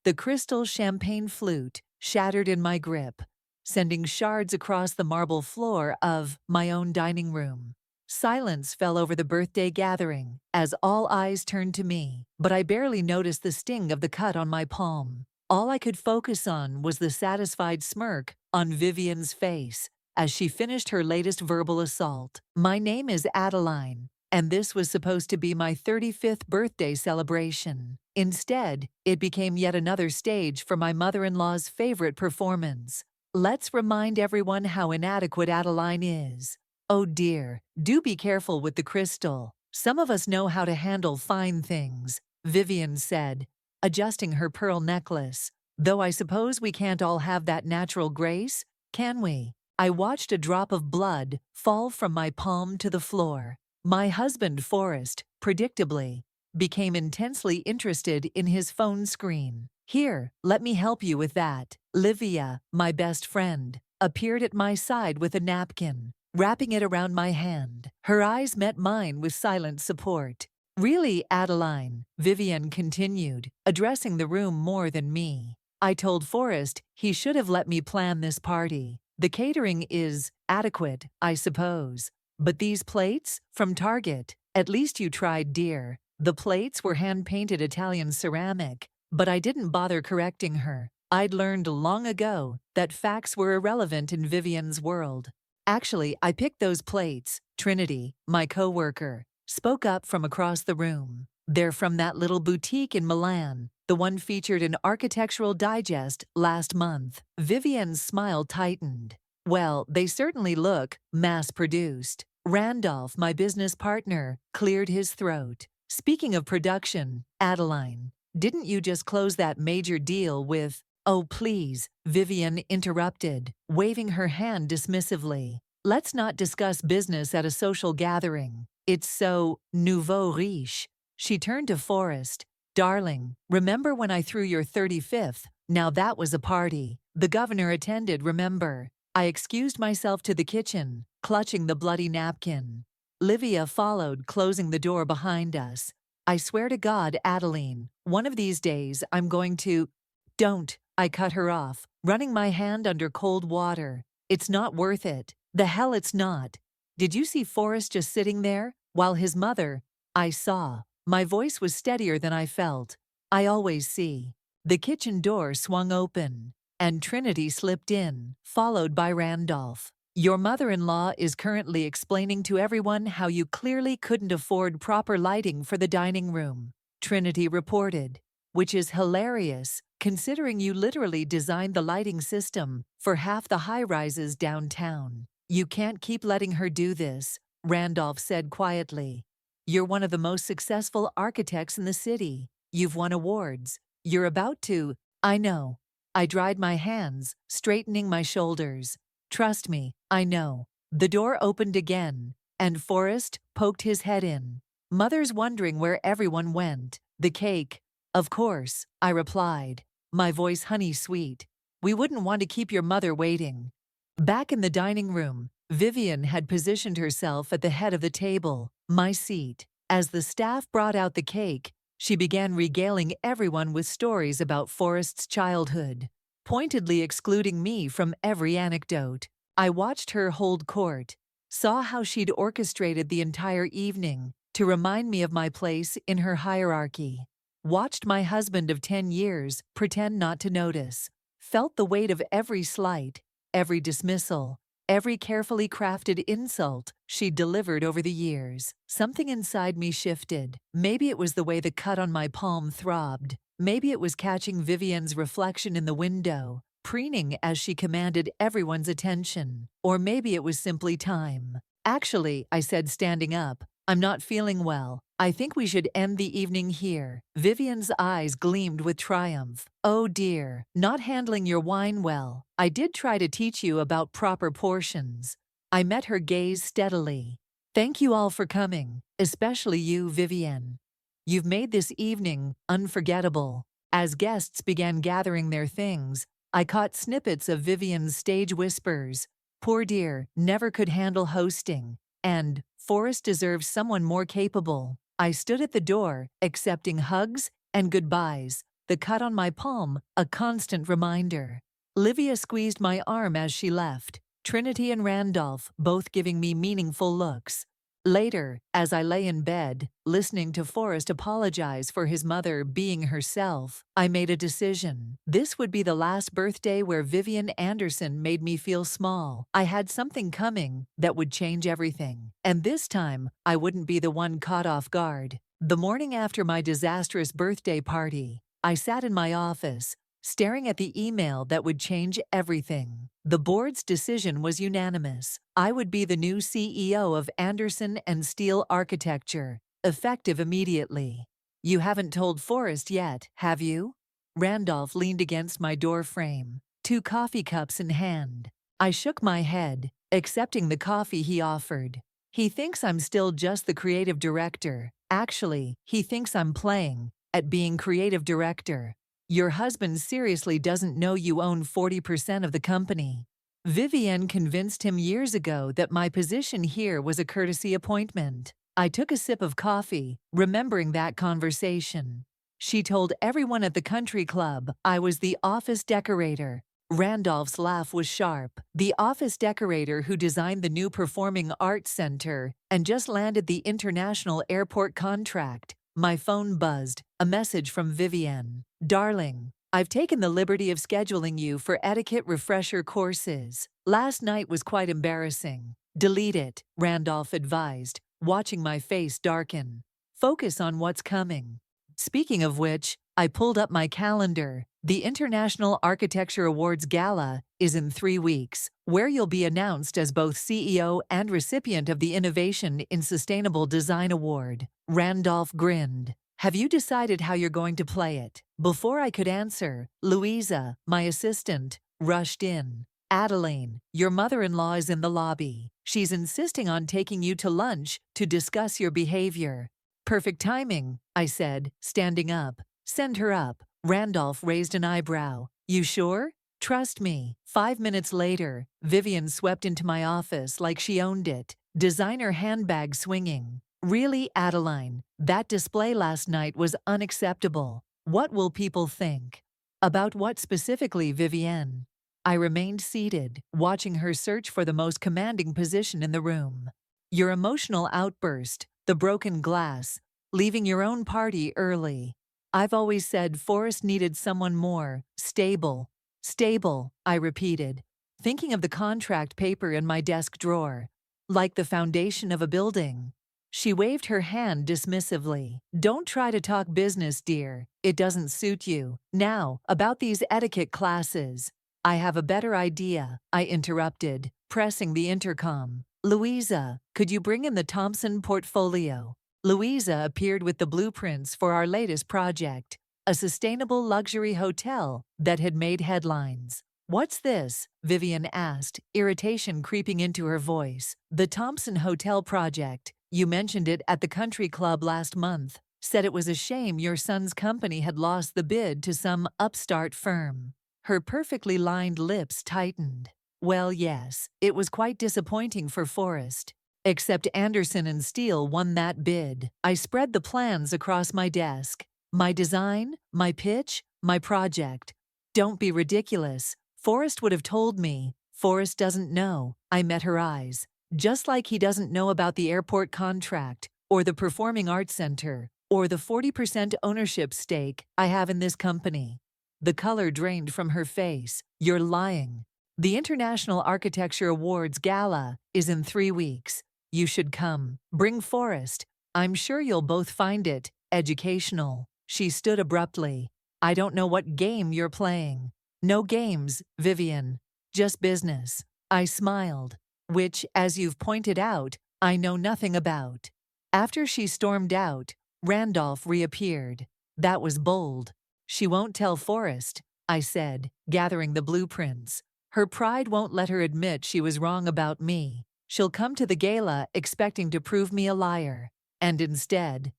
The crystal champagne flute shattered in my grip, sending shards across the marble floor of my own dining room. Silence fell over the birthday gathering as all eyes turned to me, but I barely noticed the sting of the cut on my palm. All I could focus on was the satisfied smirk on Vivian's face as she finished her latest verbal assault. My name is Adeline, and this was supposed to be my 35th birthday celebration. Instead, it became yet another stage for my mother-in-law's favorite performance. Let's remind everyone how inadequate Adeline is. Oh dear, do be careful with the crystal. Some of us know how to handle fine things, Vivian said, adjusting her pearl necklace. Though I suppose we can't all have that natural grace, can we? I watched a drop of blood fall from my palm to the floor. My husband, Forrest, predictably, became intensely interested in his phone screen. Here, let me help you with that. Livia, my best friend, appeared at my side with a napkin, wrapping it around my hand. Her eyes met mine with silent support. Really, Adeline, Vivian continued, addressing the room more than me. I told Forrest he should have let me plan this party. The catering is adequate, I suppose. But these plates? From Target. At least you tried, dear. The plates were hand-painted Italian ceramic, but I didn't bother correcting her. I'd learned long ago that facts were irrelevant in Vivian's world. Actually, I picked those plates. Trinity, my coworker, spoke up from across the room. They're from that little boutique in Milan, the one featured in Architectural Digest last month. Vivian's smile tightened. Well, they certainly look mass-produced. Randolph, my business partner, cleared his throat. Speaking of production, Adeline, didn't you just close that major deal with— Oh, please, Vivian interrupted, waving her hand dismissively. Let's not discuss business at a social gathering. It's so nouveau riche. She turned to Forrest. Darling, remember when I threw your 35th? Now that was a party. The governor attended, remember? I excused myself to the kitchen, clutching the bloody napkin. Livia followed, closing the door behind us. I swear to God, Adeline, one of these days I'm going to— Don't, I cut her off, running my hand under cold water. It's not worth it. The hell it's not. Did you see Forrest just sitting there, while his mother— I saw. My voice was steadier than I felt. I always see. The kitchen door swung open, and Trinity slipped in, followed by Randolph. Your mother-in-law is currently explaining to everyone how you clearly couldn't afford proper lighting for the dining room, Trinity reported, which is hilarious, considering you literally designed the lighting system for half the high-rises downtown. You can't keep letting her do this, Randolph said quietly. You're one of the most successful architects in the city. You've won awards. You're about to— I know. I dried my hands, straightening my shoulders. Trust me, I know. The door opened again, and Forrest poked his head in. Mother's wondering where everyone went. The cake. Of course, I replied, my voice honey-sweet. We wouldn't want to keep your mother waiting. Back in the dining room, Vivian had positioned herself at the head of the table, my seat. As the staff brought out the cake, she began regaling everyone with stories about Forrest's childhood, pointedly excluding me from every anecdote. I watched her hold court, saw how she'd orchestrated the entire evening to remind me of my place in her hierarchy, watched my husband of 10 years pretend not to notice, felt the weight of every slight, every dismissal, every carefully crafted insult she'd delivered over the years. Something inside me shifted. Maybe it was the way the cut on my palm throbbed. Maybe it was catching Vivian's reflection in the window, preening as she commanded everyone's attention. Or maybe it was simply time. Actually, I said, standing up, I'm not feeling well. I think we should end the evening here. Vivian's eyes gleamed with triumph. Oh dear, not handling your wine well. I did try to teach you about proper portions. I met her gaze steadily. Thank you all for coming, especially you, Vivian. You've made this evening unforgettable. As guests began gathering their things, I caught snippets of Vivian's stage whispers. Poor dear, never could handle hosting. And Forrest deserves someone more capable. I stood at the door, accepting hugs and goodbyes, the cut on my palm a constant reminder. Livia squeezed my arm as she left, Trinity and Randolph both giving me meaningful looks. Later, as I lay in bed, listening to Forrest apologize for his mother being herself, I made a decision. This would be the last birthday where Vivian Anderson made me feel small. I had something coming that would change everything. And this time, I wouldn't be the one caught off guard. The morning after my disastrous birthday party, I sat in my office, staring at the email that would change everything. The board's decision was unanimous. I would be the new CEO of Anderson and Steele Architecture, effective immediately. You haven't told Forrest yet, have you? Randolph leaned against my door frame, 2 coffee cups in hand. I shook my head, accepting the coffee he offered. He thinks I'm still just the creative director. Actually, he thinks I'm playing at being creative director. Your husband seriously doesn't know you own 40% of the company. Vivienne convinced him years ago that my position here was a courtesy appointment. I took a sip of coffee, remembering that conversation. She told everyone at the country club I was the office decorator. Randolph's laugh was sharp. The office decorator who designed the new Performing Arts Center and just landed the international airport contract. My phone buzzed, a message from Vivienne. Darling, I've taken the liberty of scheduling you for etiquette refresher courses. Last night was quite embarrassing. Delete it, Randolph advised, watching my face darken. Focus on what's coming. Speaking of which, I pulled up my calendar. The International Architecture Awards Gala is in 3 weeks, where you'll be announced as both CEO and recipient of the Innovation in Sustainable Design Award. Randolph grinned. Have you decided how you're going to play it? Before I could answer, Louisa, my assistant, rushed in. Adeline, your mother-in-law is in the lobby. She's insisting on taking you to lunch to discuss your behavior. Perfect timing, I said, standing up. Send her up. Randolph raised an eyebrow. You sure? Trust me. 5 minutes later, Vivian swept into my office like she owned it, designer handbag swinging. Really, Adeline, that display last night was unacceptable. What will people think? About what specifically, Vivienne? I remained seated, watching her search for the most commanding position in the room. Your emotional outburst, the broken glass, leaving your own party early. I've always said Forrest needed someone more stable. Stable, I repeated, thinking of the contract paper in my desk drawer. Like the foundation of a building. She waved her hand dismissively. Don't try to talk business, dear. It doesn't suit you. Now, about these etiquette classes. I have a better idea, I interrupted, pressing the intercom. Louisa, could you bring in the Thompson portfolio? Louisa appeared with the blueprints for our latest project, a sustainable luxury hotel that had made headlines. What's this? Vivian asked, irritation creeping into her voice. The Thompson Hotel project. You mentioned it at the country club last month. Said it was a shame your son's company had lost the bid to some upstart firm. Her perfectly lined lips tightened. Well, yes, it was quite disappointing for Forrest. Except Anderson and Steele won that bid. I spread the plans across my desk. My design, my pitch, my project. Don't be ridiculous. Forrest would have told me. Forrest doesn't know. I met her eyes. Just like he doesn't know about the airport contract, or the Performing Arts Center, or the 40% ownership stake I have in this company. The color drained from her face. You're lying. The International Architecture Awards Gala is in 3 weeks. You should come. Bring Forrest. I'm sure you'll both find it educational. She stood abruptly. I don't know what game you're playing. No games, Vivian. Just business. I smiled. Which, as you've pointed out, I know nothing about. After she stormed out, Randolph reappeared. That was bold. She won't tell Forrest, I said, gathering the blueprints. Her pride won't let her admit she was wrong about me. She'll come to the gala expecting to prove me a liar. And instead,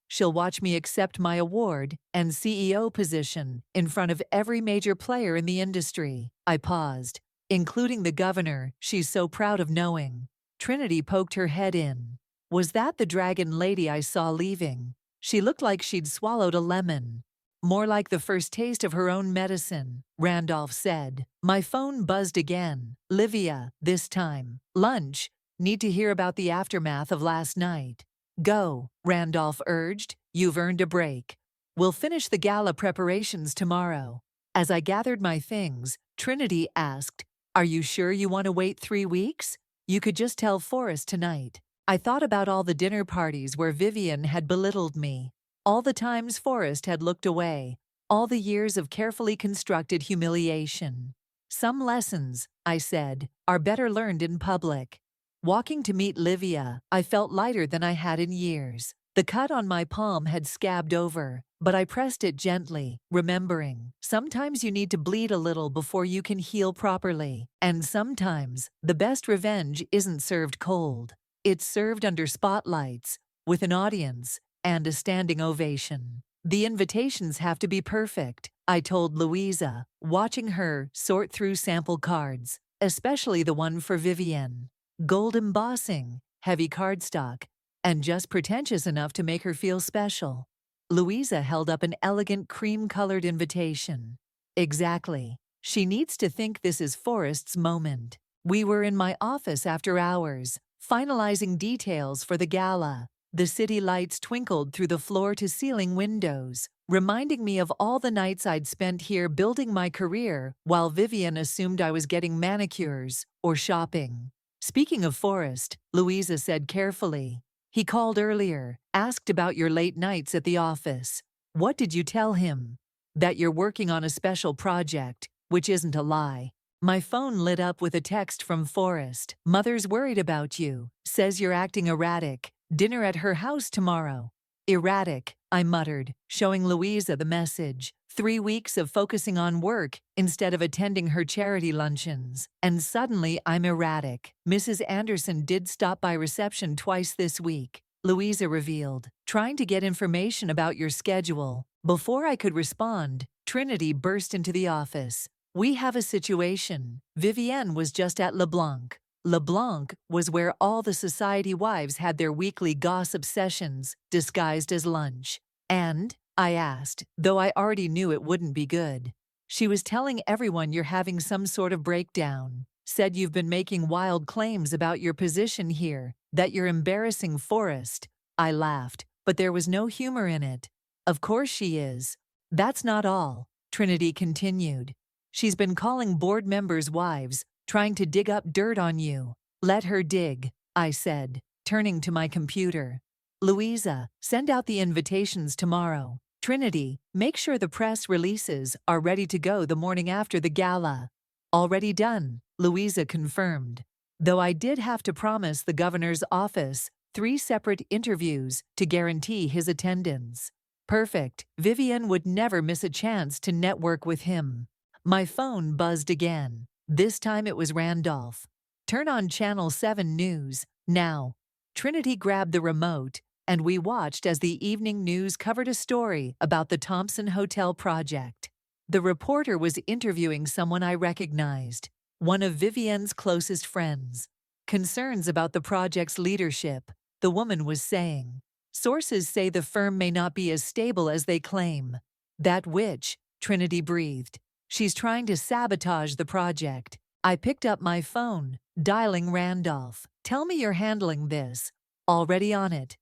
she'll watch me accept my award and CEO position in front of every major player in the industry. I paused. Including the governor she's so proud of knowing. Trinity poked her head in. Was that the dragon lady I saw leaving? She looked like she'd swallowed a lemon. More like the first taste of her own medicine, Randolph said. My phone buzzed again. Livia, this time. Lunch. Need to hear about the aftermath of last night. Go, Randolph urged. You've earned a break. We'll finish the gala preparations tomorrow. As I gathered my things, Trinity asked, Are you sure you want to wait 3 weeks? You could just tell Forrest tonight. I thought about all the dinner parties where Vivian had belittled me. All the times Forrest had looked away, all the years of carefully constructed humiliation. Some lessons, I said, are better learned in public. Walking to meet Livia, I felt lighter than I had in years. The cut on my palm had scabbed over, but I pressed it gently, remembering, sometimes you need to bleed a little before you can heal properly, and sometimes the best revenge isn't served cold. It's served under spotlights, with an audience, and a standing ovation. The invitations have to be perfect, I told Louisa, watching her sort through sample cards, especially the one for Vivienne. Gold embossing, heavy cardstock, and just pretentious enough to make her feel special. Louisa held up an elegant cream-colored invitation. Exactly. She needs to think this is Forrest's moment. We were in my office after hours, finalizing details for the gala. The city lights twinkled through the floor-to-ceiling windows, reminding me of all the nights I'd spent here building my career while Vivian assumed I was getting manicures or shopping. Speaking of Forrest, Louisa said carefully, he called earlier, asked about your late nights at the office. What did you tell him? That you're working on a special project, which isn't a lie. My phone lit up with a text from Forrest. Mother's worried about you, says you're acting erratic. Dinner at her house tomorrow. Erratic, I muttered, showing Louisa the message. 3 weeks of focusing on work instead of attending her charity luncheons. And suddenly I'm erratic. Mrs. Anderson did stop by reception twice this week, Louisa revealed, trying to get information about your schedule. Before I could respond, Trinity burst into the office. We have a situation. Vivienne was just at LeBlanc. LeBlanc was where all the society wives had their weekly gossip sessions, disguised as lunch. And? I asked, though I already knew it wouldn't be good. She was telling everyone you're having some sort of breakdown. Said you've been making wild claims about your position here, that you're embarrassing Forrest. I laughed, but there was no humor in it. Of course she is. That's not all, Trinity continued. She's been calling board members' wives, trying to dig up dirt on you. Let her dig, I said, turning to my computer. Louisa, send out the invitations tomorrow. Trinity, make sure the press releases are ready to go the morning after the gala. Already done, Louisa confirmed. Though I did have to promise the governor's office 3 separate interviews to guarantee his attendance. Perfect. Vivian would never miss a chance to network with him. My phone buzzed again. This time it was Randolph. Turn on Channel 7 News, now. Trinity grabbed the remote, and we watched as the evening news covered a story about the Thompson Hotel project. The reporter was interviewing someone I recognized, one of Vivienne's closest friends. Concerns about the project's leadership, the woman was saying. Sources say the firm may not be as stable as they claim. That witch, Trinity breathed. She's trying to sabotage the project. I picked up my phone, dialing Randolph. Tell me you're handling this. Already on it.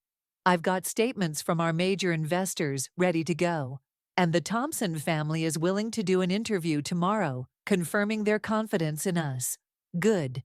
I've got statements from our major investors ready to go. And the Thompson family is willing to do an interview tomorrow, confirming their confidence in us. Good.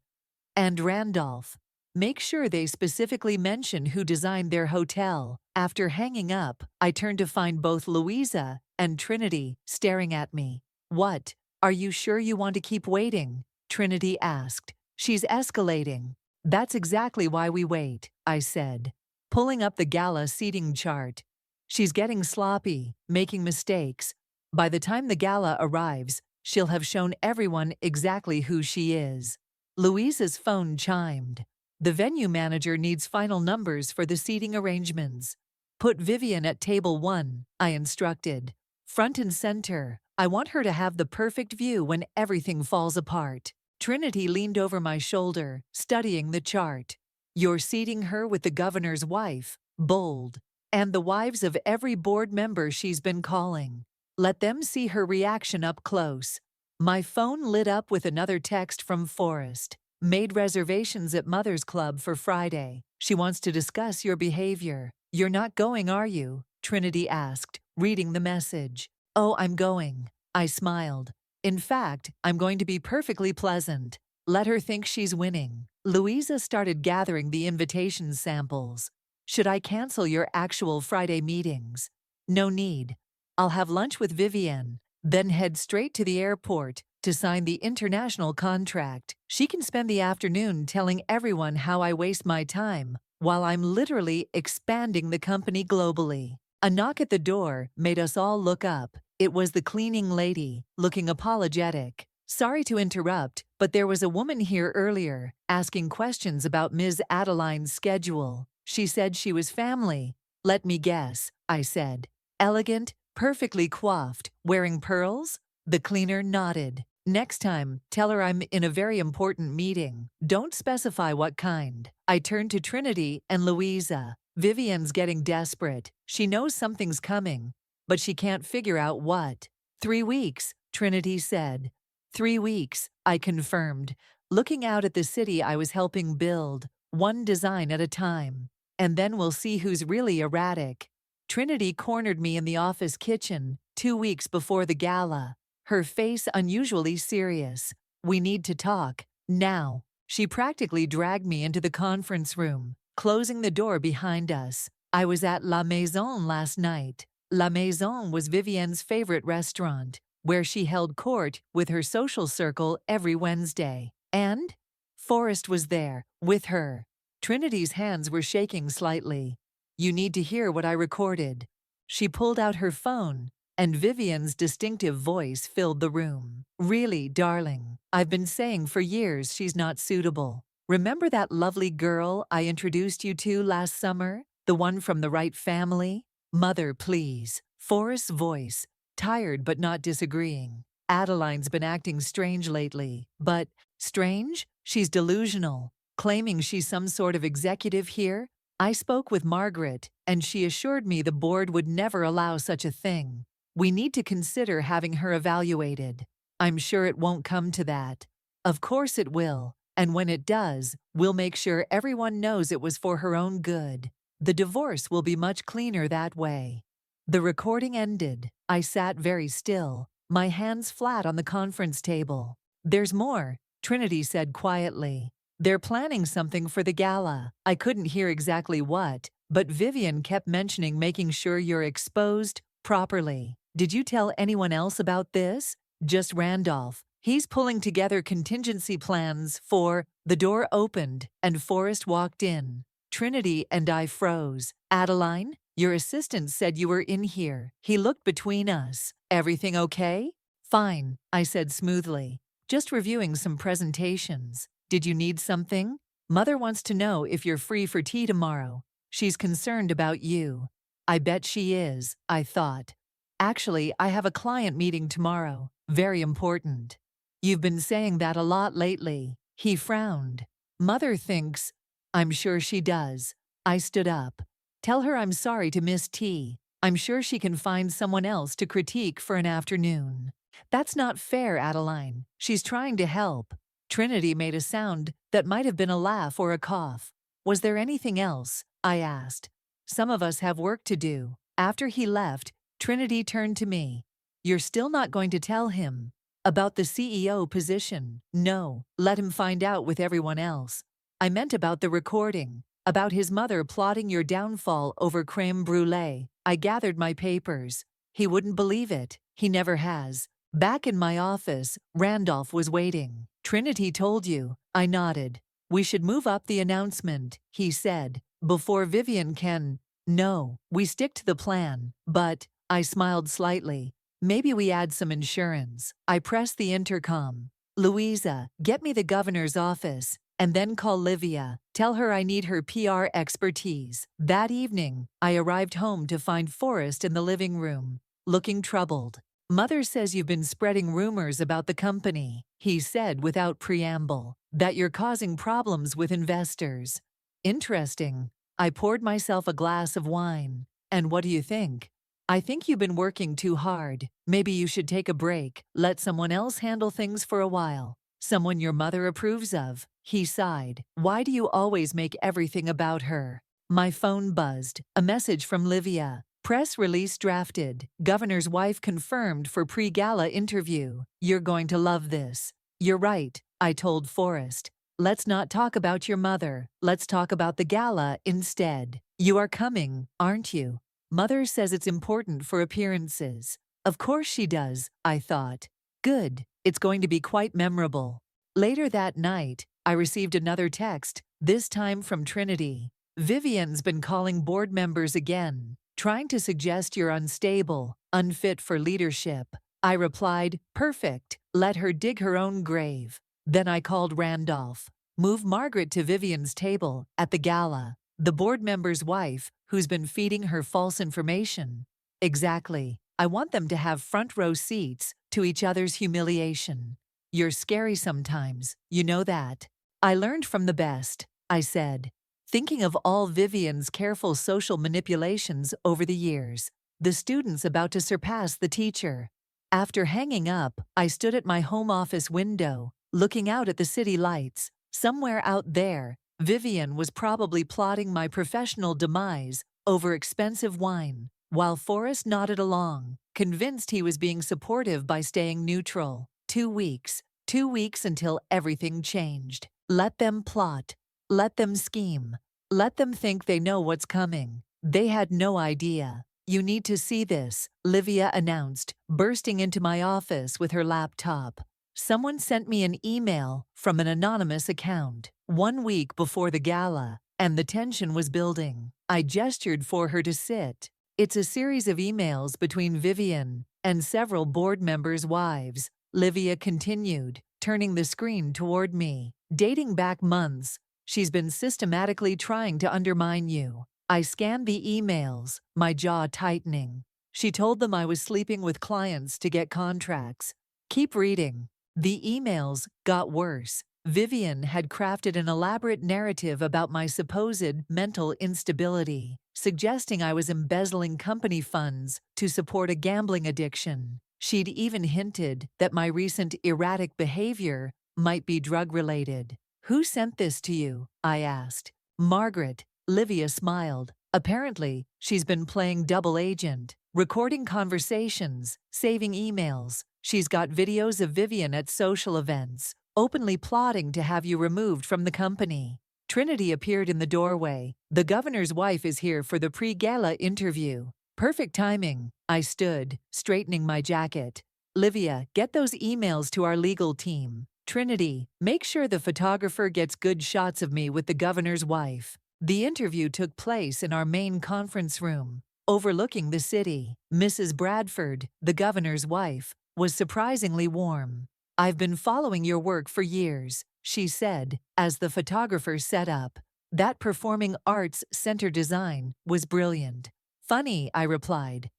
And Randolph, make sure they specifically mention who designed their hotel. After hanging up, I turned to find both Louisa and Trinity staring at me. What? Are you sure you want to keep waiting? Trinity asked. She's escalating. That's exactly why we wait, I said, pulling up the gala seating chart. She's getting sloppy, making mistakes. By the time the gala arrives, she'll have shown everyone exactly who she is. Louisa's phone chimed. The venue manager needs final numbers for the seating arrangements. Put Vivian at table 1, I instructed. Front and center. I want her to have the perfect view when everything falls apart. Trinity leaned over my shoulder, studying the chart. You're seating her with the governor's wife, bold, and the wives of every board member she's been calling. Let them see her reaction up close. My phone lit up with another text from Forrest. Made reservations at Mother's Club for Friday. She wants to discuss your behavior. You're not going, are you? Trinity asked, reading the message. Oh, I'm going. I smiled. In fact, I'm going to be perfectly pleasant. Let her think she's winning. Louisa started gathering the invitation samples. Should I cancel your actual Friday meetings? No need. I'll have lunch with Vivienne, then head straight to the airport to sign the international contract. She can spend the afternoon telling everyone how I waste my time while I'm literally expanding the company globally. A knock at the door made us all look up. It was the cleaning lady, looking apologetic. Sorry to interrupt, but there was a woman here earlier asking questions about Ms. Adeline's schedule. She said she was family. Let me guess, I said. Elegant, perfectly coiffed, wearing pearls? The cleaner nodded. Next time, tell her I'm in a very important meeting. Don't specify what kind. I turned to Trinity and Louisa. Vivian's getting desperate. She knows something's coming, but she can't figure out what. 3 weeks, Trinity said. 3 weeks, I confirmed, looking out at the city I was helping build, one design at a time. And then we'll see who's really erratic. Trinity cornered me in the office kitchen 2 weeks before the gala, her face unusually serious. We need to talk, now. She practically dragged me into the conference room, closing the door behind us. I was at La Maison last night. La Maison was Vivienne's favorite restaurant, where she held court with her social circle every Wednesday. And Forrest was there, with her. Trinity's hands were shaking slightly. You need to hear what I recorded. She pulled out her phone, and Vivienne's distinctive voice filled the room. Really, darling, I've been saying for years she's not suitable. Remember that lovely girl I introduced you to last summer? The one from the right family? Mother, please. Forrest's voice, tired but not disagreeing. Adeline's been acting strange lately. But strange? She's delusional, claiming she's some sort of executive here. I spoke with Margaret, and she assured me the board would never allow such a thing. We need to consider having her evaluated. I'm sure it won't come to that. Of course it will, and when it does, we'll make sure everyone knows it was for her own good. The divorce will be much cleaner that way. The recording ended. I sat very still, my hands flat on the conference table. There's more, Trinity said quietly. They're planning something for the gala. I couldn't hear exactly what, but Vivienne kept mentioning making sure you're exposed properly. Did you tell anyone else about this? Just Randolph. He's pulling together contingency plans for. The door opened, and Forrest walked in. Trinity and I froze. Adeline, your assistant said you were in here. He looked between us. Everything okay? Fine, I said smoothly. Just reviewing some presentations. Did you need something? Mother wants to know if you're free for tea tomorrow. She's concerned about you. I bet she is, I thought. Actually, I have a client meeting tomorrow. Very important. You've been saying that a lot lately. He frowned. Mother thinks. I'm sure she does. I stood up. Tell her I'm sorry to miss tea. I'm sure she can find someone else to critique for an afternoon. That's not fair, Adeline. She's trying to help. Trinity made a sound that might have been a laugh or a cough. Was there anything else? I asked. Some of us have work to do. After he left, Trinity turned to me. You're still not going to tell him about the CEO position? No, let him find out with everyone else. I meant about the recording, about his mother plotting your downfall over crème brûlée. I gathered my papers. He wouldn't believe it. He never has. Back in my office, Randolph was waiting. Trinity told you. I nodded. We should move up the announcement, he said, before Vivienne can. No, we stick to the plan, but, I smiled slightly. Maybe we add some insurance. I pressed the intercom. Louisa, get me the governor's office, and then call Livia. Tell her I need her PR expertise. That evening, I arrived home to find Forrest in the living room, looking troubled. Mother says you've been spreading rumors about the company, he said without preamble, that you're causing problems with investors. Interesting. I poured myself a glass of wine. And what do you think? I think you've been working too hard. Maybe you should take a break, let someone else handle things for a while. Someone your mother approves of. He sighed. Why do you always make everything about her? My phone buzzed. A message from Livia. Press release drafted. Governor's wife confirmed for pre-gala interview. You're going to love this. You're right, I told Forrest. Let's not talk about your mother. Let's talk about the gala instead. You are coming, aren't you? Mother says it's important for appearances. Of course she does, I thought. Good, it's going to be quite memorable. Later that night, I received another text, this time from Trinity. Vivian's been calling board members again, trying to suggest you're unstable, unfit for leadership. I replied, perfect, let her dig her own grave. Then I called Randolph. Move Margaret to Vivian's table at the gala. The board member's wife, who's been feeding her false information. Exactly. I want them to have front row seats to each other's humiliation. You're scary sometimes, you know that. I learned from the best, I said, thinking of all Vivian's careful social manipulations over the years, the students about to surpass the teacher. After hanging up, I stood at my home office window, looking out at the city lights. Somewhere out there, Vivian was probably plotting my professional demise over expensive wine, while Forrest nodded along, convinced he was being supportive by staying neutral. 2 weeks. 2 weeks until everything changed. Let them plot. Let them scheme. Let them think they know what's coming. They had no idea. You need to see this, Livia announced, bursting into my office with her laptop. Someone sent me an email from an anonymous account 1 week before the gala, and the tension was building. I gestured for her to sit. It's a series of emails between Vivian and several board members' wives, Livia continued, turning the screen toward me. Dating back months, she's been systematically trying to undermine you. I scanned the emails, my jaw tightening. She told them I was sleeping with clients to get contracts. Keep reading. The emails got worse. Vivian had crafted an elaborate narrative about my supposed mental instability, suggesting I was embezzling company funds to support a gambling addiction. She'd even hinted that my recent erratic behavior might be drug-related. Who sent this to you? I asked. Margaret. Livia smiled. Apparently, she's been playing double agent, recording conversations, saving emails. She's got videos of Vivian at social events, openly plotting to have you removed from the company. Trinity appeared in the doorway. The governor's wife is here for the pre-gala interview. Perfect timing. I stood, straightening my jacket. Livia, get those emails to our legal team. Trinity, make sure the photographer gets good shots of me with the governor's wife. The interview took place in our main conference room, overlooking the city. Mrs. Bradford, the governor's wife, was surprisingly warm. I've been following your work for years, she said, as the photographer set up. That performing arts center design was brilliant. Funny, I replied.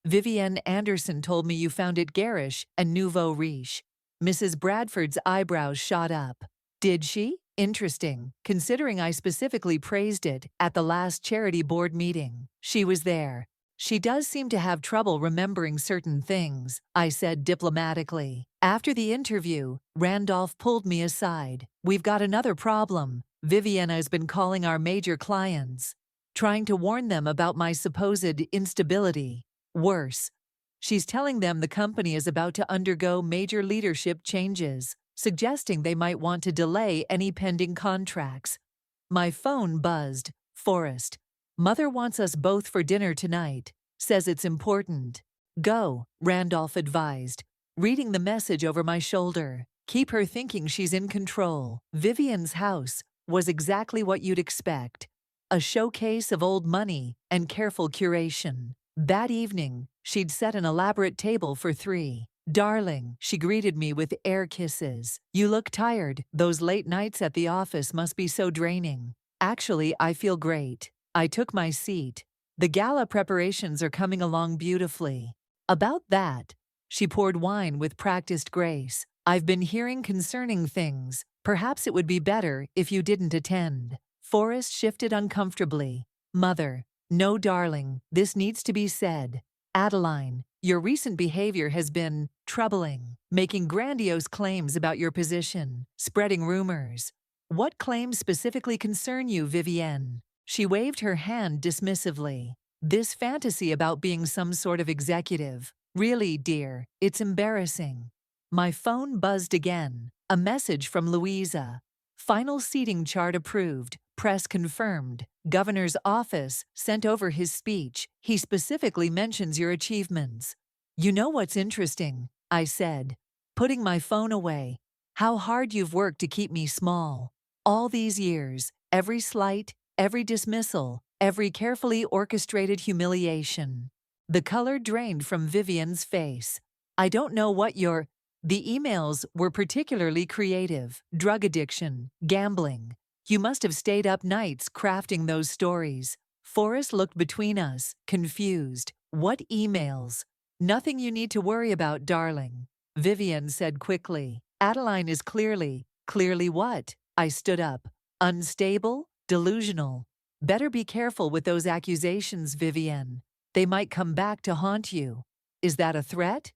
Vivienne Anderson told me you found it garish and nouveau riche. Mrs. Bradford's eyebrows shot up. Did she? Interesting, considering I specifically praised it at the last charity board meeting. She was there. She does seem to have trouble remembering certain things, I said diplomatically. After the interview, Randolph pulled me aside. We've got another problem. Viviana has been calling our major clients, trying to warn them about my supposed instability. Worse, she's telling them the company is about to undergo major leadership changes, suggesting they might want to delay any pending contracts. My phone buzzed. Forrest. Mother wants us both for dinner tonight. Says it's important. Go, Randolph advised, reading the message over my shoulder. Keep her thinking she's in control. Vivian's house was exactly what you'd expect. A showcase of old money and careful curation. That evening, she'd set an elaborate table for 3. Darling, she greeted me with air kisses. You look tired. Those late nights at the office must be so draining. Actually, I feel great. I took my seat. The gala preparations are coming along beautifully. About that, she poured wine with practiced grace. I've been hearing concerning things. Perhaps it would be better if you didn't attend. Forrest shifted uncomfortably. Mother, no darling, this needs to be said. Adeline, your recent behavior has been troubling, making grandiose claims about your position, spreading rumors. What claims specifically concern you, Vivienne? She waved her hand dismissively. This fantasy about being some sort of executive. Really, dear, it's embarrassing. My phone buzzed again. A message from Louisa. Final seating chart approved. Press confirmed. Governor's office sent over his speech. He specifically mentions your achievements. You know what's interesting? I said, putting my phone away. How hard you've worked to keep me small. All these years, every slight, every dismissal, every carefully orchestrated humiliation. The color drained from Vivian's face. I don't know what your... The emails were particularly creative. Drug addiction, gambling. You must have stayed up nights crafting those stories. Forrest looked between us, confused. What emails? Nothing you need to worry about, darling. Vivian said quickly. Adeline is clearly what? I stood up. Unstable, delusional. Better be careful with those accusations, Vivian. They might come back to haunt you. Is that a threat?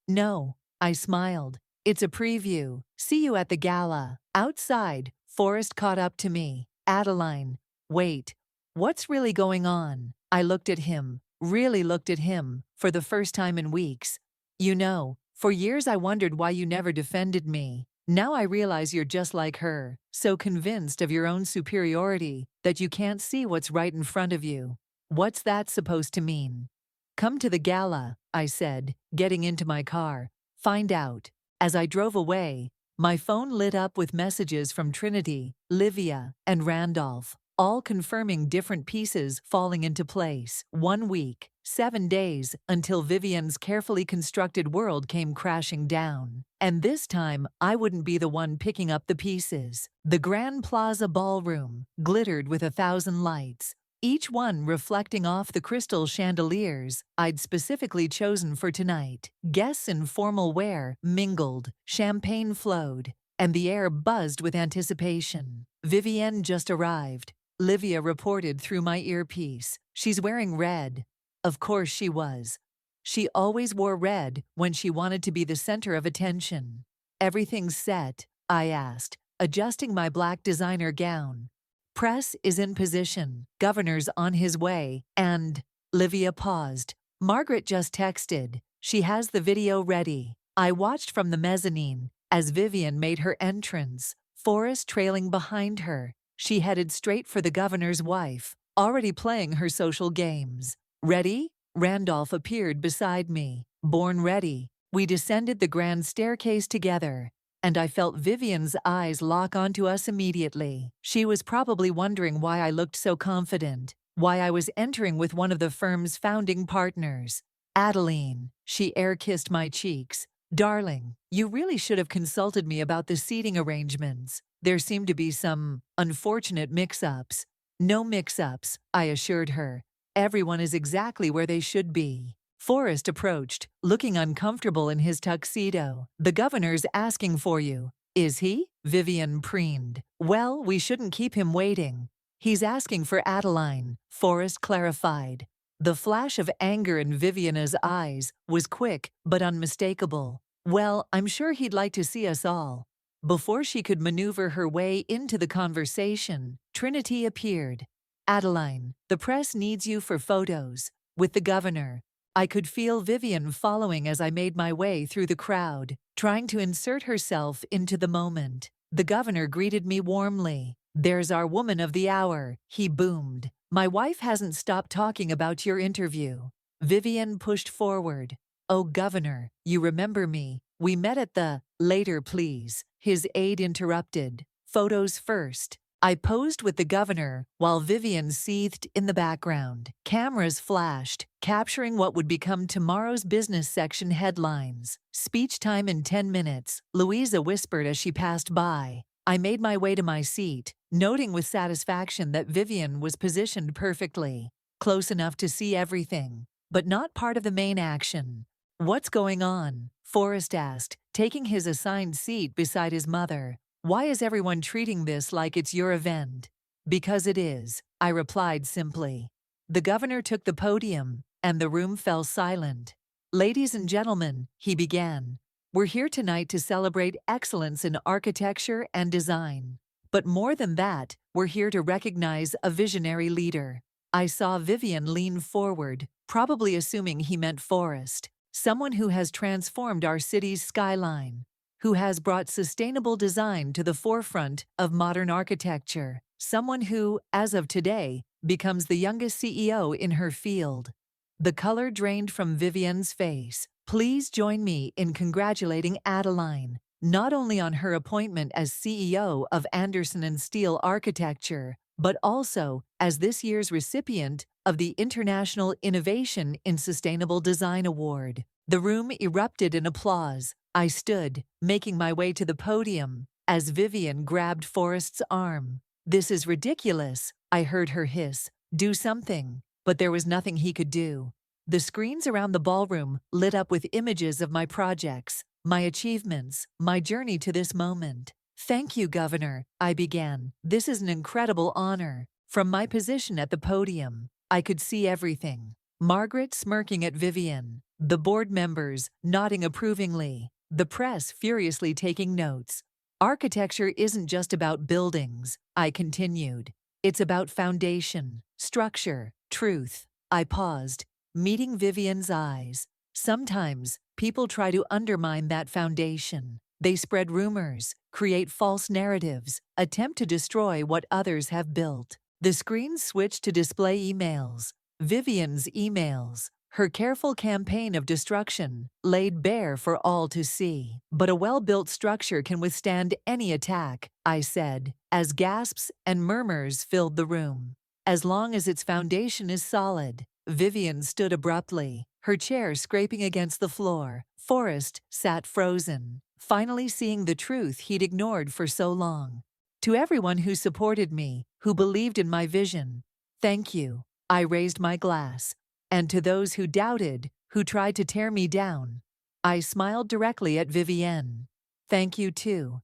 No, I smiled. It's a preview. See you at the gala. Outside, Forrest caught up to me. Adeline, wait. What's really going on? I looked at him, really looked at him, for the first time in weeks. You know, for years I wondered why you never defended me. Now I realize you're just like her, so convinced of your own superiority that you can't see what's right in front of you. What's that supposed to mean? Come to the gala, I said, getting into my car. Find out. As I drove away, my phone lit up with messages from Trinity, Livia, and Randolph, all confirming different pieces falling into place. 1 week, 7 days, until Vivian's carefully constructed world came crashing down. And this time, I wouldn't be the one picking up the pieces. The Grand Plaza Ballroom glittered with 1,000 lights, each one reflecting off the crystal chandeliers I'd specifically chosen for tonight. Guests in formal wear mingled, champagne flowed, and the air buzzed with anticipation. Vivienne just arrived, Livia reported through my earpiece. She's wearing red. Of course she was. She always wore red when she wanted to be the center of attention. Everything's set, I asked, adjusting my black designer gown. Press is in position, governor's on his way, and... Livia paused. Margaret just texted. She has the video ready. I watched from the mezzanine as Vivian made her entrance, Forrest trailing behind her. She headed straight for the governor's wife, already playing her social games. Ready? Randolph appeared beside me. Born ready. We descended the grand staircase together, and I felt Vivian's eyes lock onto us immediately. She was probably wondering why I looked so confident, why I was entering with one of the firm's founding partners. Adeline, she air-kissed my cheeks. Darling, you really should have consulted me about the seating arrangements. There seemed to be some unfortunate mix-ups. No mix-ups, I assured her. Everyone is exactly where they should be. Forrest approached, looking uncomfortable in his tuxedo. The governor's asking for you. Is he? Vivian preened. Well, we shouldn't keep him waiting. He's asking for Adeline, Forrest clarified. The flash of anger in Viviana's eyes was quick but unmistakable. Well, I'm sure he'd like to see us all. Before she could maneuver her way into the conversation, Trinity appeared. Adeline, the press needs you for photos. With the governor. I could feel Vivian following as I made my way through the crowd, trying to insert herself into the moment. The governor greeted me warmly. There's our woman of the hour, he boomed. My wife hasn't stopped talking about your interview. Vivian pushed forward. Oh, Governor, you remember me. We met at the... Later, please. His aide interrupted. Photos first. I posed with the governor while Vivian seethed in the background. Cameras flashed, capturing what would become tomorrow's business section headlines. Speech time in 10 minutes, Louisa whispered as she passed by. I made my way to my seat, noting with satisfaction that Vivian was positioned perfectly, close enough to see everything, but not part of the main action. What's going on? Forrest asked, taking his assigned seat beside his mother. Why is everyone treating this like it's your event? Because it is, I replied simply. The governor took the podium, and the room fell silent. "Ladies and gentlemen," he began, "we're here tonight to celebrate excellence in architecture and design. But more than that, we're here to recognize a visionary leader." I saw Vivian lean forward, probably assuming he meant Forrest. "Someone who has transformed our city's skyline, who has brought sustainable design to the forefront of modern architecture. Someone who, as of today, becomes the youngest CEO in her field." The color drained from Vivian's face. "Please join me in congratulating Adeline, not only on her appointment as CEO of Anderson & Steele Architecture, but also as this year's recipient of the International Innovation in Sustainable Design Award." The room erupted in applause. I stood, making my way to the podium, as Vivian grabbed Forrest's arm. "This is ridiculous," I heard her hiss. "Do something." But there was nothing he could do. The screens around the ballroom lit up with images of my projects, my achievements, my journey to this moment. "Thank you, Governor," I began. "This is an incredible honor." From my position at the podium, I could see everything. Margaret smirking at Vivian, the board members nodding approvingly, the press furiously taking notes. "Architecture isn't just about buildings," I continued. "It's about foundation, structure, truth." I paused, meeting Vivian's eyes. "Sometimes, people try to undermine that foundation. They spread rumors, create false narratives, attempt to destroy what others have built." The screen switched to display emails. Vivian's emails, her careful campaign of destruction, laid bare for all to see. "But a well-built structure can withstand any attack," I said, as gasps and murmurs filled the room. "As long as its foundation is solid." Vivian stood abruptly, her chair scraping against the floor. Forrest sat frozen, finally seeing the truth he'd ignored for so long. "To everyone who supported me, who believed in my vision, thank you." I raised my glass. "And to those who doubted, who tried to tear me down." I smiled directly at Vivienne. "Thank you too.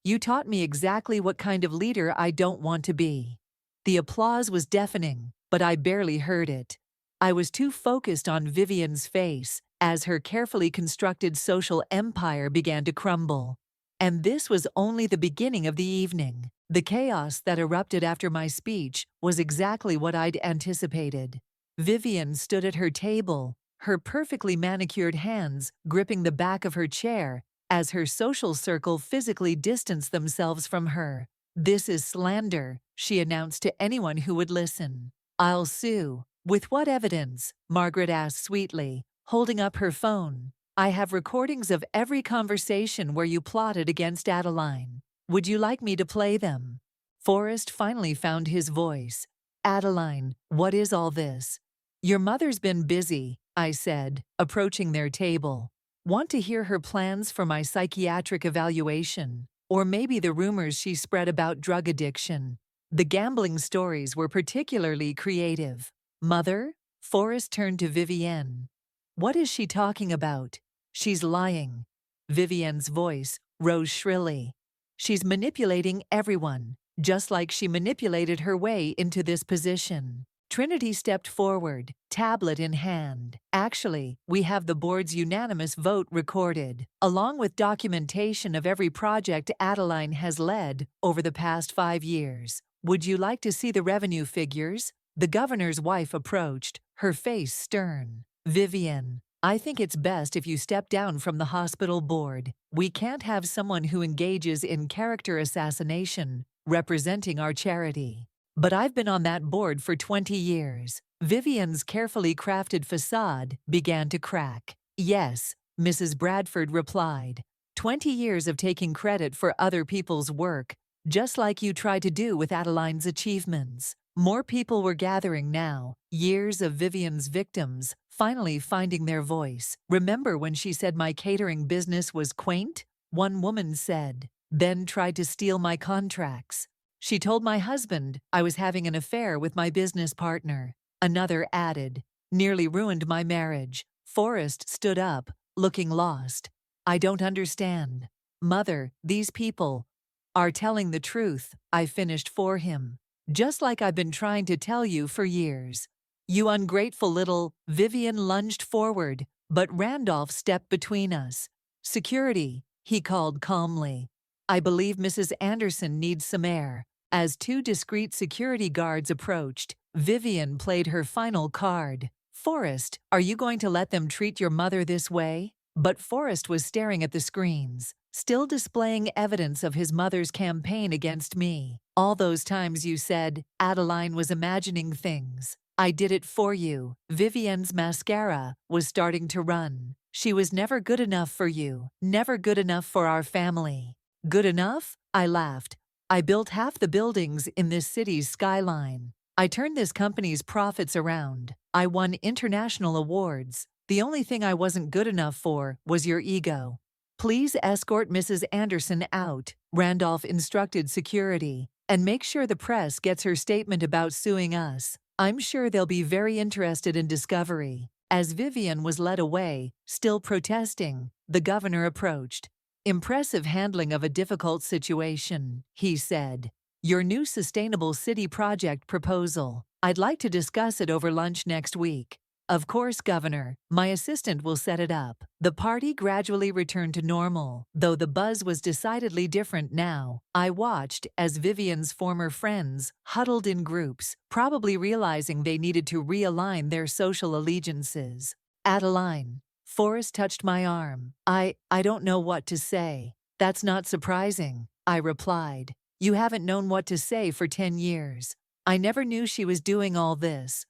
You taught me exactly what kind of leader I don't want to be." The applause was deafening, but I barely heard it. I was too focused on Vivian's face as her carefully constructed social empire began to crumble. And this was only the beginning of the evening. The chaos that erupted after my speech was exactly what I'd anticipated. Vivian stood at her table, her perfectly manicured hands gripping the back of her chair as her social circle physically distanced themselves from her. "This is slander," she announced to anyone who would listen. "I'll sue." "With what evidence?" Margaret asked sweetly, holding up her phone. "I have recordings of every conversation where you plotted against Adeline. Would you like me to play them?" Forrest finally found his voice. "Adeline, what is all this?" "Your mother's been busy," I said, approaching their table. "Want to hear her plans for my psychiatric evaluation? Or maybe the rumors she spread about drug addiction?" The gambling stories were particularly creative. "Mother?" Forrest turned to Vivienne. "What is she talking about?" "She's lying." Vivienne's voice rose shrilly. "She's manipulating everyone, just like she manipulated her way into this position." Trinity stepped forward, tablet in hand. "Actually, we have the board's unanimous vote recorded, along with documentation of every project Adeline has led over the past 5 years. Would you like to see the revenue figures?" The governor's wife approached, her face stern. "Vivian, I think it's best if you step down from the hospital board. We can't have someone who engages in character assassination representing our charity." "But I've been on that board for 20 years. Vivian's carefully crafted facade began to crack. "Yes," Mrs. Bradford replied. 20 years of taking credit for other people's work, just like you tried to do with Adeline's achievements." More people were gathering now, years of Vivian's victims, finally finding their voice. "Remember when she said my catering business was quaint?" One woman said. "Then tried to steal my contracts. She told my husband I was having an affair with my business partner." Another added. "Nearly ruined my marriage." Forrest stood up, looking lost. "I don't understand." "Mother, these people are telling the truth," I finished for him. "Just like I've been trying to tell you for years." You ungrateful little. Vivian lunged forward, but Randolph stepped between us. Security, he called calmly. I believe Mrs. Anderson needs some air. As two discreet security guards approached, Vivian played her final card. Forrest, are you going to let them treat your mother this way? But Forrest was staring at the screens, still displaying evidence of his mother's campaign against me. All those times you said Adeline was imagining things. I did it for you. Vivian's mascara was starting to run. She was never good enough for you, never good enough for our family. Good enough? I laughed. I built half the buildings in this city's skyline. I turned this company's profits around. I won international awards. The only thing I wasn't good enough for was your ego. Please escort Mrs. Anderson out, Randolph instructed security, and make sure the press gets her statement about suing us. I'm sure they'll be very interested in discovery. As Vivian was led away, still protesting, the governor approached. Impressive handling of a difficult situation, he said. Your new sustainable city project proposal. I'd like to discuss it over lunch next week. Of course, Governor, my assistant will set it up. The party gradually returned to normal, though the buzz was decidedly different now. I watched as Vivian's former friends huddled in groups, probably realizing they needed to realign their social allegiances. Adeline. Forrest touched my arm. I don't know what to say. That's not surprising, I replied. You haven't known what to say for 10 years. I never knew she was doing all this.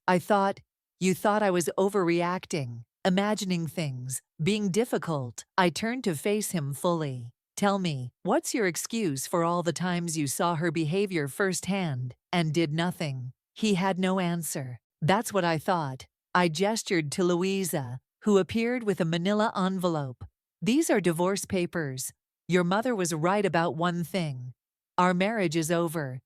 You thought I was overreacting, imagining things, being difficult. I turned to face him fully. Tell me, what's your excuse for all the times you saw her behavior firsthand and did nothing? He had no answer. That's what I thought. I gestured to Louisa, who appeared with a manila envelope. These are divorce papers. Your mother was right about one thing. Our marriage is over.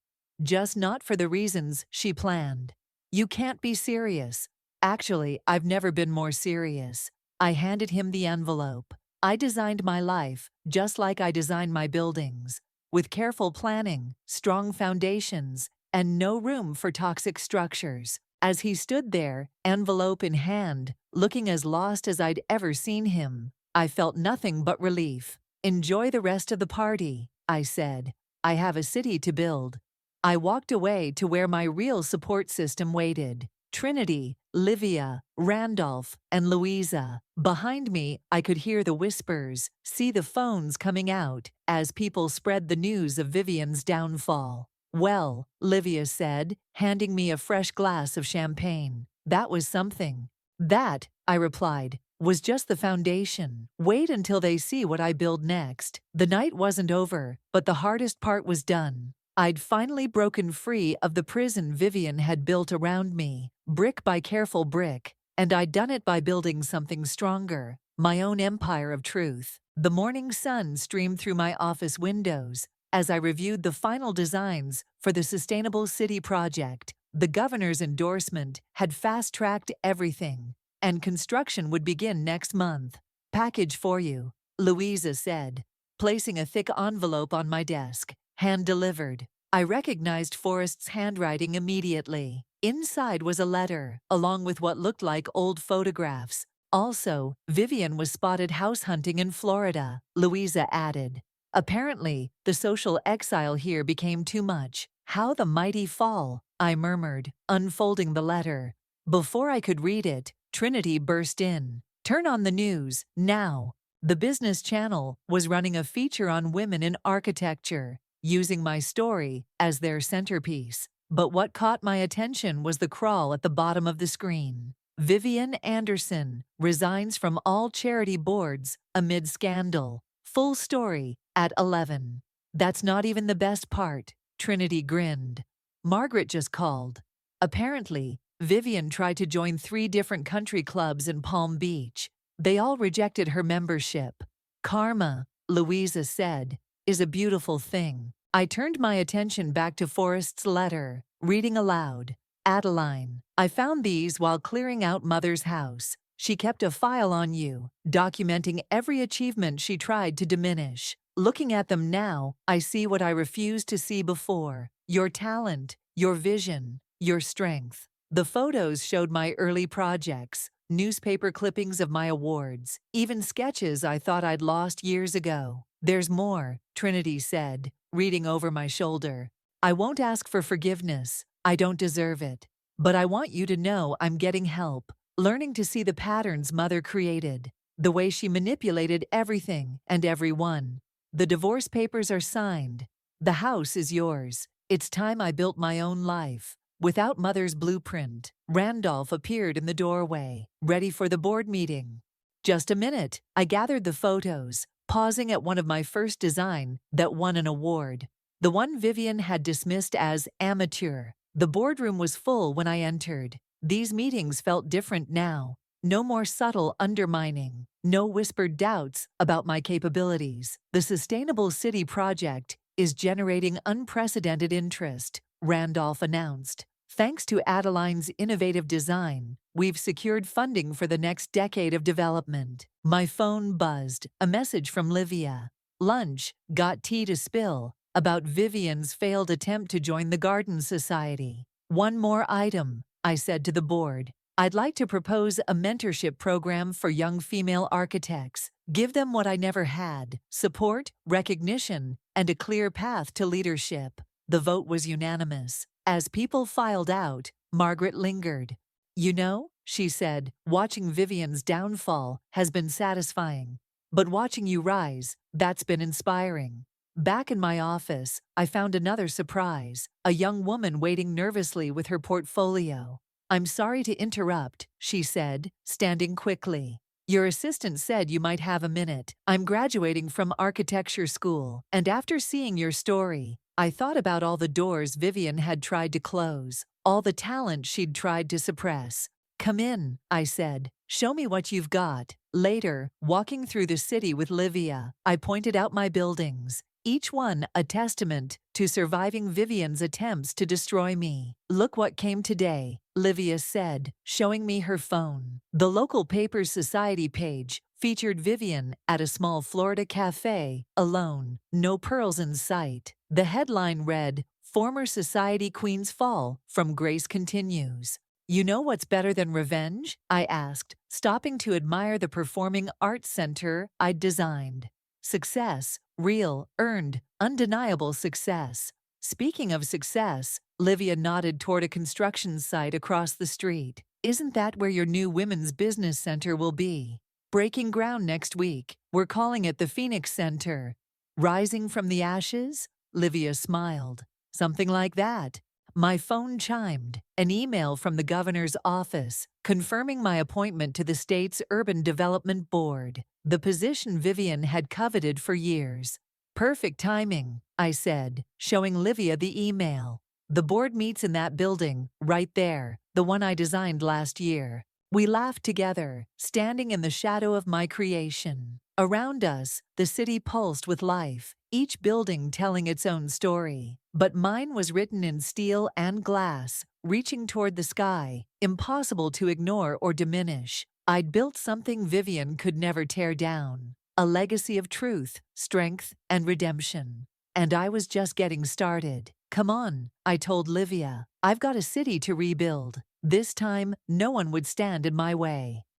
Just not for the reasons she planned. You can't be serious. Actually, I've never been more serious. I handed him the envelope. I designed my life, just like I design my buildings, with careful planning, strong foundations, and no room for toxic structures. As he stood there, envelope in hand, looking as lost as I'd ever seen him, I felt nothing but relief. Enjoy the rest of the party, I said. I have a city to build. I walked away to where my real support system waited. Trinity, Livia, Randolph, and Louisa. Behind me, I could hear the whispers, see the phones coming out as people spread the news of Vivian's downfall. Well, Livia said, handing me a fresh glass of champagne. That was something. That, I replied, was just the foundation. Wait until they see what I build next. The night wasn't over, but the hardest part was done. I'd finally broken free of the prison Vivian had built around me, brick by careful brick, and I'd done it by building something stronger, my own empire of truth. The morning sun streamed through my office windows as I reviewed the final designs for the Sustainable City project. The governor's endorsement had fast-tracked everything, and construction would begin next month. Package for you, Louisa said, placing a thick envelope on my desk. Hand-delivered. I recognized Forrest's handwriting immediately. Inside was a letter, along with what looked like old photographs. Also, Vivian was spotted house hunting in Florida, Louisa added. Apparently, the social exile here became too much. How the mighty fall, I murmured, unfolding the letter. Before I could read it, Trinity burst in. Turn on the news, now. The Business Channel was running a feature on women in architecture, using my story as their centerpiece. But what caught my attention was the crawl at the bottom of the screen. Vivian Anderson resigns from all charity boards amid scandal. Full story at 11. That's not even the best part, Trinity grinned. Margaret just called. Apparently, Vivian tried to join 3 different country clubs in Palm Beach. They all rejected her membership. Karma, Louisa said, is a beautiful thing. I turned my attention back to Forrest's letter, reading aloud. Adeline, I found these while clearing out Mother's house. She kept a file on you, documenting every achievement she tried to diminish. Looking at them now, I see what I refused to see before. Your talent, your vision, your strength. The photos showed my early projects, newspaper clippings of my awards, even sketches I thought I'd lost years ago. "There's more," Trinity said, reading over my shoulder. "I won't ask for forgiveness. I don't deserve it. But I want you to know I'm getting help, learning to see the patterns Mother created, the way she manipulated everything and everyone. The divorce papers are signed. The house is yours. It's time I built my own life." Without Mother's blueprint, Randolph appeared in the doorway, ready for the board meeting. "Just a minute." I gathered the photos, pausing at one of my first design that won an award. The one Vivian had dismissed as amateur. The boardroom was full when I entered. These meetings felt different now. No more subtle undermining, no whispered doubts about my capabilities. "The Sustainable City Project is generating unprecedented interest," Randolph announced. "Thanks to Adeline's innovative design, we've secured funding for the next decade of development." My phone buzzed, a message from Livia. "Lunch, got tea to spill," about Vivian's failed attempt to join the Garden Society. "One more item," I said to the board. "I'd like to propose a mentorship program for young female architects. Give them what I never had: support, recognition, and a clear path to leadership." The vote was unanimous. As people filed out, Margaret lingered. "You know," she said, "watching Vivian's downfall has been satisfying. But watching you rise, that's been inspiring." Back in my office, I found another surprise: a young woman waiting nervously with her portfolio. "I'm sorry to interrupt," she said, standing quickly. "Your assistant said you might have a minute. I'm graduating from architecture school, and after seeing your story, I thought about all the doors Vivian had tried to close, all the talent she'd tried to suppress." "Come in," I said. "Show me what you've got." Later, walking through the city with Livia, I pointed out my buildings, each one a testament to surviving Vivian's attempts to destroy me. "Look what came today," Livia said, showing me her phone. The local paper's society page featured Vivian at a small Florida cafe, alone, no pearls in sight. The headline read, "Former Society Queen's Fall from Grace Continues." "You know what's better than revenge?" I asked, stopping to admire the performing arts center I'd designed. "Success, real, earned, undeniable success." Speaking of success, Livia nodded toward a construction site across the street. "Isn't that where your new women's business center will be? Breaking ground next week. We're calling it the Phoenix Center." "Rising from the ashes?" Livia smiled. "Something like that." My phone chimed, an email from the governor's office, confirming my appointment to the state's Urban Development Board, the position Vivian had coveted for years. "Perfect timing," I said, showing Livia the email. "The board meets in that building, right there, the one I designed last year." We laughed together, standing in the shadow of my creation. Around us, the city pulsed with life, each building telling its own story. But mine was written in steel and glass, reaching toward the sky, impossible to ignore or diminish. I'd built something Vivian could never tear down: a legacy of truth, strength, and redemption. And I was just getting started. "Come on," I told Livia. "I've got a city to rebuild. This time, no one would stand in my way."